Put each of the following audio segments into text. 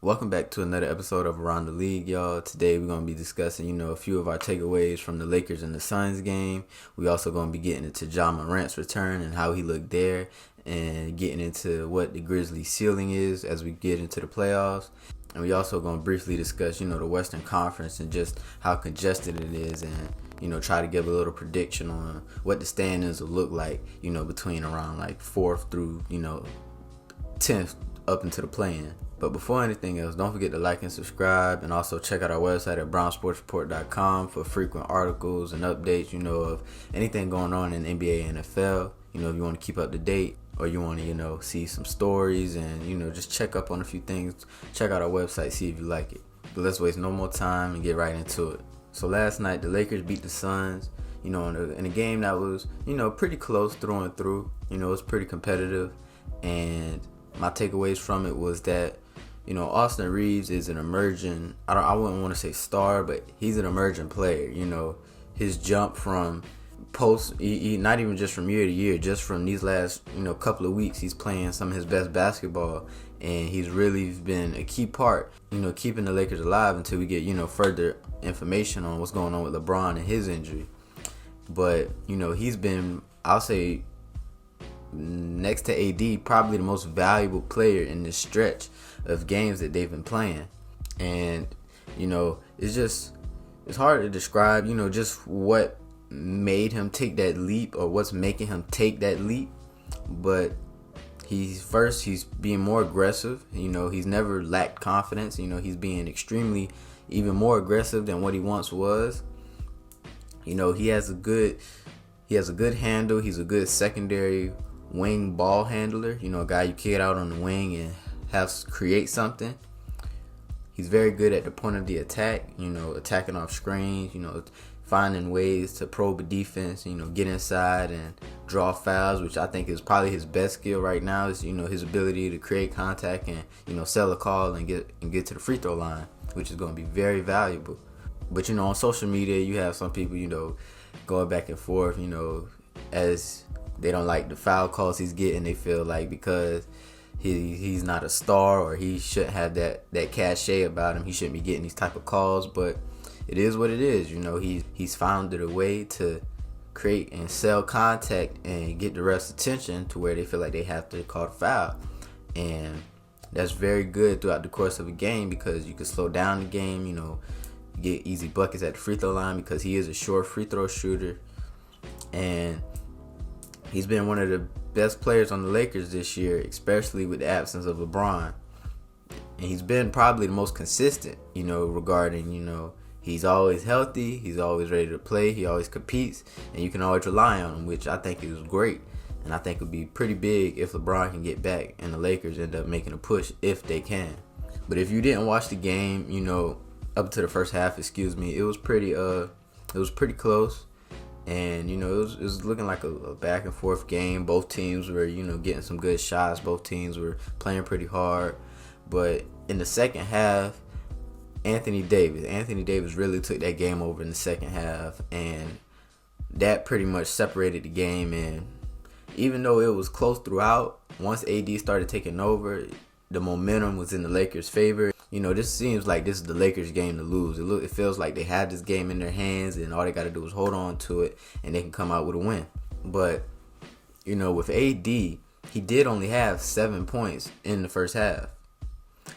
Welcome back to another episode of Around the League, y'all. Today we're going to be discussing, a few of our takeaways from the Lakers and the Suns game. We also going to be getting into Morant's return and how he looked there, and getting into what the Grizzlies' ceiling is as we get into the playoffs. And we also going to briefly discuss, the Western Conference and just how congested it is, and try to give a little prediction on what the standings will look like, between around like 4th through, 10th up into the play-in. But before anything else, don't forget to like and subscribe, and also check out our website at brownsportsreport.com for frequent articles and updates, of anything going on in NBA and NFL. If you want to keep up to date, or you want to, see some stories and, just check up on a few things, check out our website, see if you like it. But let's waste no more time and get right into it. So last night, the Lakers beat the Suns, in a game that was, pretty close through and through. It was pretty competitive, and my takeaways from it was that, Austin Reeves is an emerging, I wouldn't want to say star, but he's an emerging player. His jump from not even just from year to year, just from these last, couple of weeks, he's playing some of his best basketball, and he's really been a key part, keeping the Lakers alive until we get, further information on what's going on with LeBron and his injury. But, he's been, I'll say, next to AD, probably the most valuable player in this stretch of games that they've been playing. And it's hard to describe just what made him take that leap, or what's making him take that leap. But he's being more aggressive. He's never lacked confidence. He's being extremely even more aggressive than what he once was. He has a good handle. He's a good secondary wing ball handler, a guy you kick out on the wing and create something. He's very good at the point of the attack, attacking off screens, finding ways to probe a defense, get inside and draw fouls, which I think is probably his best skill right now, is, his ability to create contact and, sell a call and get to the free throw line, which is going to be very valuable. But, on social media, you have some people, going back and forth, as they don't like the foul calls he's getting. They feel like because he's not a star, or he shouldn't have that cachet about him, he shouldn't be getting these type of calls. But it is what it is. He's found a way to create and sell contact and get the ref's attention to where they feel like they have to call the foul. And that's very good throughout the course of a game, because you can slow down the game, get easy buckets at the free throw line, because he is a short free throw shooter. And he's been one of the best players on the Lakers this year, especially with the absence of LeBron. And he's been probably the most consistent, regarding, he's always healthy, he's always ready to play, he always competes, and you can always rely on him, which I think is great. And I think it would be pretty big if LeBron can get back and the Lakers end up making a push, if they can. But if you didn't watch the game, up to the first half, it was pretty close. And, it was looking like a back and forth game. Both teams were, getting some good shots. Both teams were playing pretty hard. But in the second half, Anthony Davis really took that game over in the second half. And that pretty much separated the game. And even though it was close throughout, once AD started taking over, the momentum was in the Lakers' favor. This seems like this is the Lakers' game to lose. It feels like they have this game in their hands, and all they got to do is hold on to it, and they can come out with a win. But, with AD, he did only have 7 points in the first half,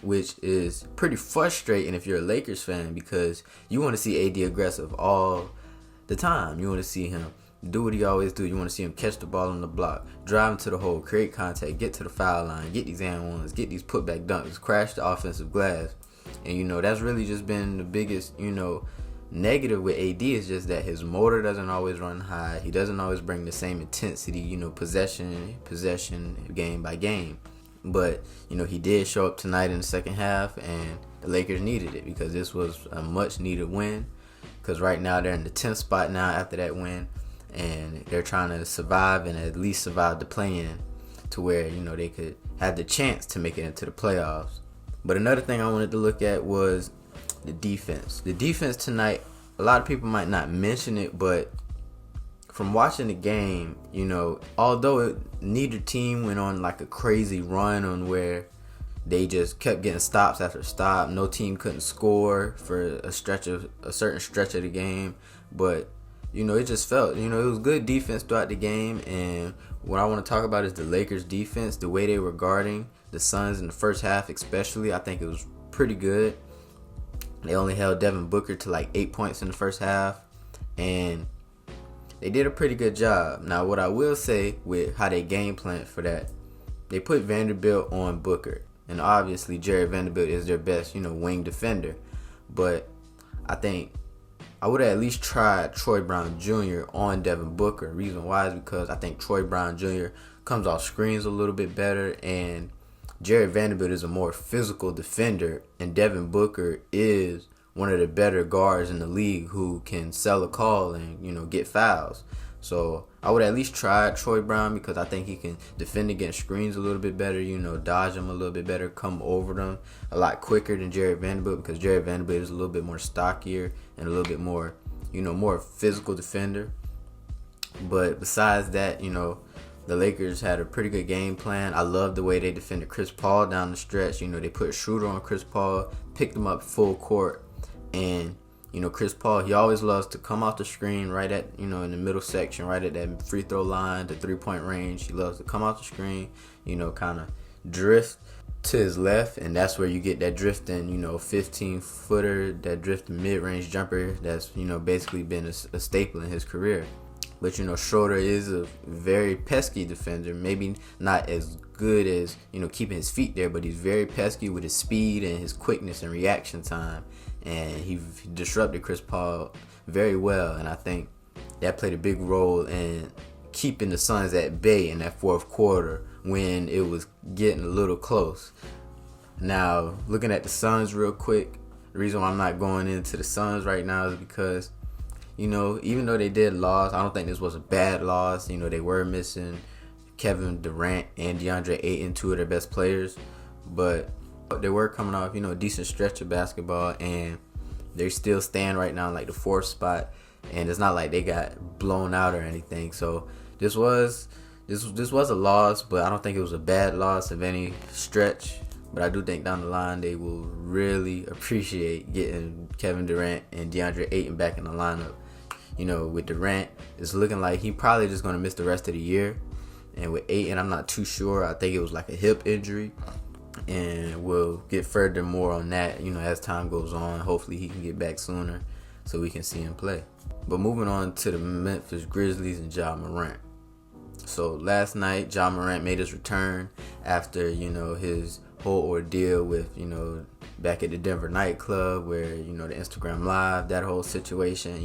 which is pretty frustrating if you're a Lakers fan, because you want to see AD aggressive all the time. You want to see him do what he always do. You want to see him catch the ball on the block, drive into the hole, create contact, get to the foul line, get these and ones, get these putback dunks, crash the offensive glass. And, that's really just been the biggest, negative with AD, is just that his motor doesn't always run high. He doesn't always bring the same intensity, possession, game by game. But, he did show up tonight in the second half, and the Lakers needed it, because this was a much needed win. Because right now they're in the 10th spot now after that win. And they're trying to survive, and at least survive the play-in, to where, they could have the chance to make it into the playoffs. But another thing I wanted to look at was the defense. The defense tonight, a lot of people might not mention it, but from watching the game, although neither team went on like a crazy run on where, they just kept getting stops after stop. No team couldn't score for a certain stretch of the game. But, it just felt, it was good defense throughout the game. And what I want to talk about is the Lakers defense, the way they were guarding the Suns in the first half especially. I think it was pretty good. They only held Devin Booker to like 8 points in the first half. And they did a pretty good job. Now, what I will say with how they game plan for that, they put Vanderbilt on Booker. And obviously, Jared Vanderbilt is their best, wing defender. But I think I would have at least tried Troy Brown Jr. on Devin Booker. Reason why is because I think Troy Brown Jr. comes off screens a little bit better. And Jared Vanderbilt is a more physical defender. And Devin Booker is one of the better guards in the league who can sell a call and, get fouls. So I would at least try Troy Brown because I think he can defend against screens a little bit better, dodge them a little bit better, come over them a lot quicker than Jared Vanderbilt because Jared Vanderbilt is a little bit more stockier and a little bit more, more physical defender. But besides that, the Lakers had a pretty good game plan. I love the way they defended Chris Paul down the stretch. They put Schroeder on Chris Paul, picked him up full court, and Chris Paul, he always loves to come off the screen right at, in the middle section, right at that free throw line, the 3-point range. He loves to come off the screen, kind of drift to his left, and that's where you get that drifting, 15-footer, that drifting mid-range jumper that's, basically been a staple in his career. But, Schroeder is a very pesky defender. Maybe not as good as, keeping his feet there, but he's very pesky with his speed and his quickness and reaction time. And he disrupted Chris Paul very well. And I think that played a big role in keeping the Suns at bay in that fourth quarter when it was getting a little close. Now, looking at the Suns real quick, the reason why I'm not going into the Suns right now is because, even though they did lose, I don't think this was a bad loss. They were missing Kevin Durant and DeAndre Ayton, two of their best players. But they were coming off, a decent stretch of basketball, and they're still staying right now in like the fourth spot. And it's not like they got blown out or anything. So this was a loss, but I don't think it was a bad loss of any stretch. But I do think down the line they will really appreciate getting Kevin Durant and DeAndre Ayton back in the lineup. With Durant, it's looking like he probably just going to miss the rest of the year. And with Ayton, I'm not too sure. I think it was like a hip injury. And we'll get further more on that, as time goes on. Hopefully he can get back sooner so we can see him play. But moving on to the Memphis Grizzlies and Ja Morant. So last night, Ja Morant made his return after, his whole ordeal with, back at the Denver nightclub where, the Instagram Live, that whole situation,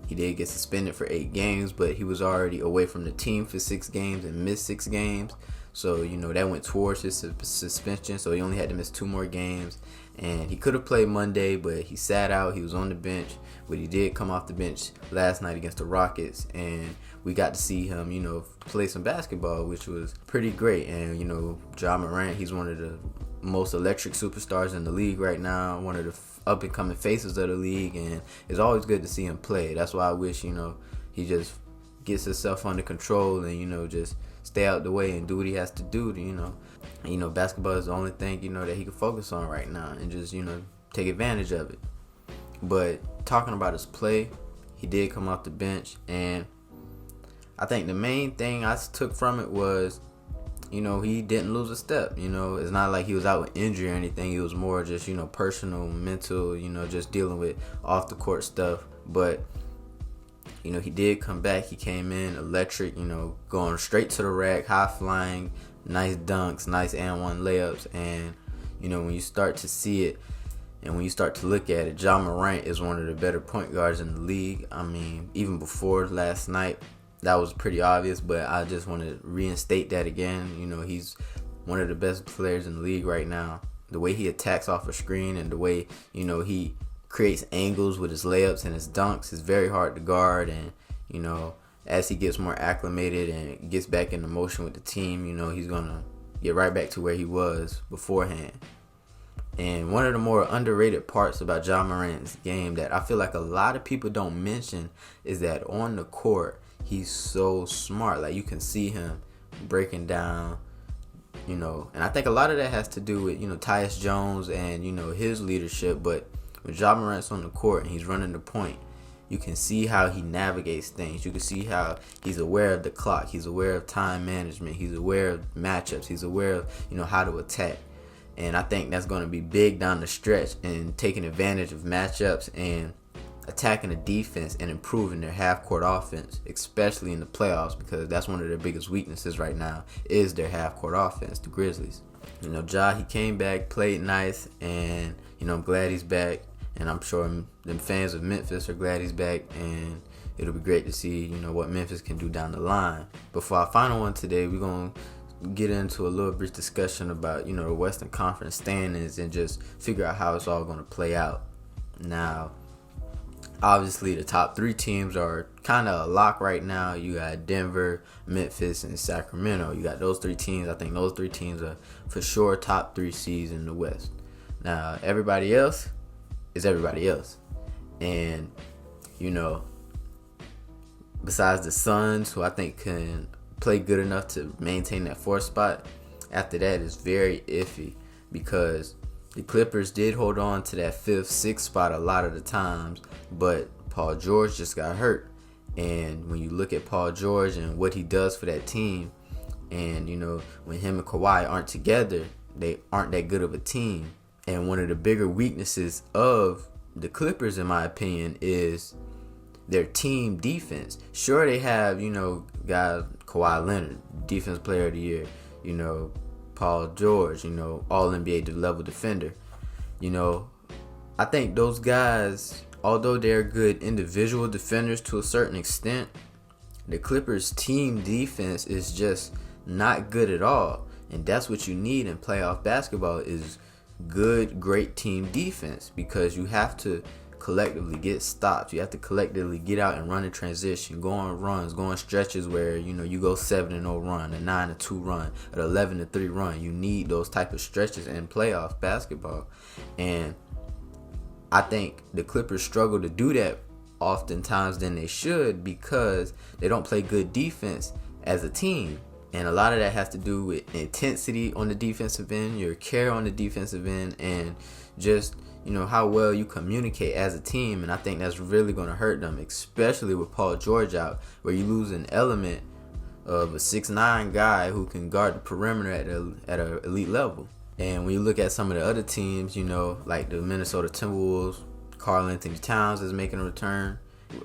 he did get suspended for 8 games, but he was already away from the team for 6 games and missed 6 games. So, that went towards his suspension. So he only had to miss 2 more games. And he could have played Monday, but he sat out. He was on the bench. But he did come off the bench last night against the Rockets. And we got to see him, play some basketball, which was pretty great. And, Ja Morant, he's one of the most electric superstars in the league right now. One of the up-and-coming faces of the league. And it's always good to see him play. That's why I wish, he just gets himself under control and, just stay out the way and do what he has to do to, basketball is the only thing, that he can focus on right now and just, take advantage of it. But talking about his play, he did come off the bench, and I think the main thing I took from it was, he didn't lose a step. It's not like he was out with injury or anything. It was more just, personal, mental, just dealing with off the court stuff. But he did come back. He came in electric, going straight to the rack, high flying, nice dunks, nice and one layups. And, when you start to see it and when you start to look at it, Ja Morant is one of the better point guards in the league. I mean, even before last night, that was pretty obvious, but I just want to reinstate that again. He's one of the best players in the league right now. The way he attacks off a screen and the way, he creates angles with his layups and his dunks is very hard to guard. And, as he gets more acclimated and gets back into motion with the team, he's going to get right back to where he was beforehand. And one of the more underrated parts about Ja Morant's game that I feel like a lot of people don't mention is that on the court, he's so smart. Like, you can see him breaking down And I think a lot of that has to do with, Tyus Jones and, his leadership. But when Ja Morant's on the court and he's running the point, you can see how he navigates things. You can see how he's aware of the clock. He's aware of time management. He's aware of matchups. He's aware of, how to attack. And I think that's going to be big down the stretch and taking advantage of matchups and attacking the defense and improving their half-court offense, especially in the playoffs, because that's one of their biggest weaknesses right now is their half-court offense, the Grizzlies. Ja, he came back, played nice, and, I'm glad he's back. And I'm sure the fans of Memphis are glad he's back, and it'll be great to see, what Memphis can do down the line. But for our final one today, we're going to get into a little brief discussion about, the Western Conference standings and just figure out how it's all going to play out. Now, obviously, the top three teams are kind of a lock right now. You got Denver, Memphis, and Sacramento. You got those three teams. I think those three teams are for sure top three seeds in the West. Now, everybody else is everybody else. And, besides the Suns, who I think can play good enough to maintain that fourth spot, after that is very iffy because the Clippers did hold on to that fifth, sixth spot a lot of the times, but Paul George just got hurt. And when you look at Paul George and what he does for that team, and, when him and Kawhi aren't together, they aren't that good of a team. And one of the bigger weaknesses of the Clippers, in my opinion, is their team defense. Sure, they have, guys, Kawhi Leonard, Defensive Player of the Year, Paul George, all NBA level defender. I think those guys, although they're good individual defenders to a certain extent, the Clippers' team defense is just not good at all. And that's what you need in playoff basketball is good, great team defense, because you have to collectively get stops. You have to collectively get out and run in transition, go on runs, go on stretches where, you go 7-0 run, a 9-2 run, an 11-3 run. You need those type of stretches in playoff basketball. And I think the Clippers struggle to do that oftentimes than they should because they don't play good defense as a team. And a lot of that has to do with intensity on the defensive end, your care on the defensive end, and just, how well you communicate as a team. And I think that's really going to hurt them, especially with Paul George out, where you lose an element of a 6'9" guy who can guard the perimeter at an elite level. And when you look at some of the other teams, like the Minnesota Timberwolves, Karl Anthony Towns is making a return.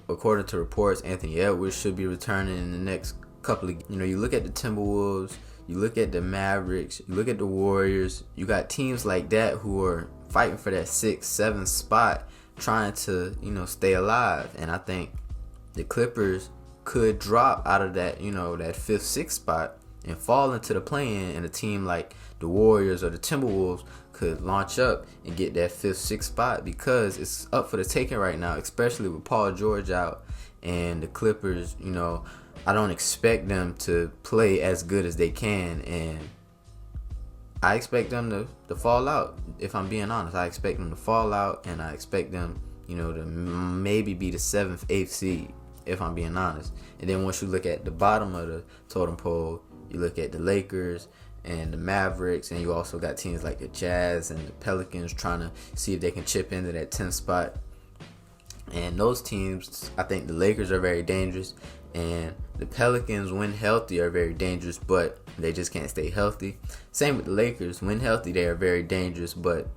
According to reports, Anthony Edwards should be returning in the next couple of, you look at the Timberwolves, you look at the Mavericks, you look at the Warriors, you got teams like that who are fighting for that 6th, 7th spot, trying to, stay alive. And I think the Clippers could drop out of that, that 5th, 6th spot and fall into the play-in, and a team like the Warriors or the Timberwolves could launch up and get that 5th, 6th spot because it's up for the taking right now, especially with Paul George out. And the Clippers, I don't expect them to play as good as they can, and I expect them to fall out. If I'm being honest, I expect them to fall out, and I expect them, to maybe be the 7th, 8th seed, if I'm being honest. And then once you look at the bottom of the totem pole, you look at the Lakers and the Mavericks, and you also got teams like the Jazz and the Pelicans trying to see if they can chip into that 10th spot. And those teams, I think the Lakers are very dangerous, and the Pelicans, when healthy, are very dangerous, but they just can't stay healthy. Same with the Lakers. When healthy, they are very dangerous, but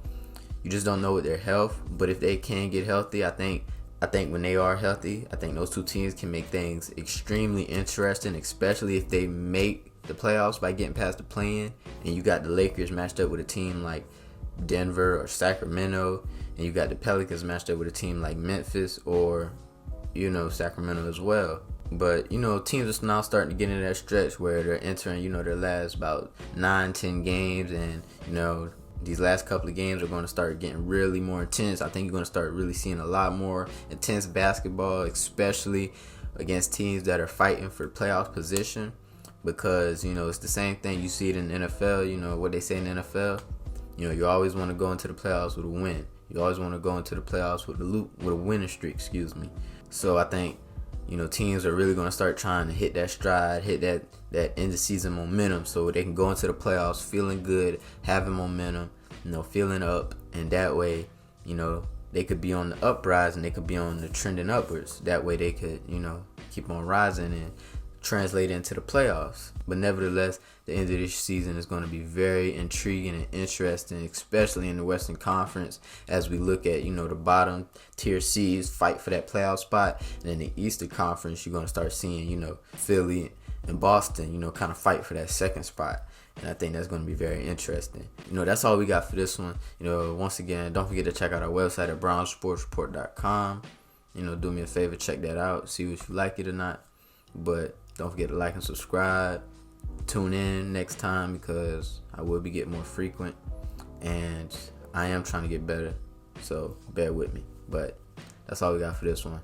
you just don't know with their health. But if they can get healthy, I think when they are healthy, I think those two teams can make things extremely interesting, especially if they make the playoffs by getting past the play-in. And you got the Lakers matched up with a team like Denver or Sacramento, and you got the Pelicans matched up with a team like Memphis or, Sacramento as well. But, teams are now starting to get into that stretch where they're entering, their last about 9-10 games. And, these last couple of games are going to start getting really more intense. I think you're going to start really seeing a lot more intense basketball, especially against teams that are fighting for playoff position. Because, it's the same thing. You see it in the NFL, what they say in the NFL. You always want to go into the playoffs with a win. You always want to go into the playoffs with a winning streak, So I think teams are really going to start trying to hit that stride, hit that end of season momentum, so they can go into the playoffs feeling good, having momentum, feeling up, and that way, they could be on the uprise and they could be on the trending upwards. That way they could, keep on rising and translate into the playoffs. But nevertheless, the end of this season is going to be very intriguing and interesting, especially in the Western Conference, as we look at, the bottom tier seeds fight for that playoff spot. And in the Eastern Conference, you're going to start seeing, Philly and Boston, kind of fight for that second spot. And I think that's going to be very interesting. That's all we got for this one. Once again, don't forget to check out our website at brownsportsreport.com. Do me a favor, check that out, see if you like it or not. But don't forget to like and subscribe. Tune in next time because I will be getting more frequent. And I am trying to get better. So bear with me. But that's all we got for this one.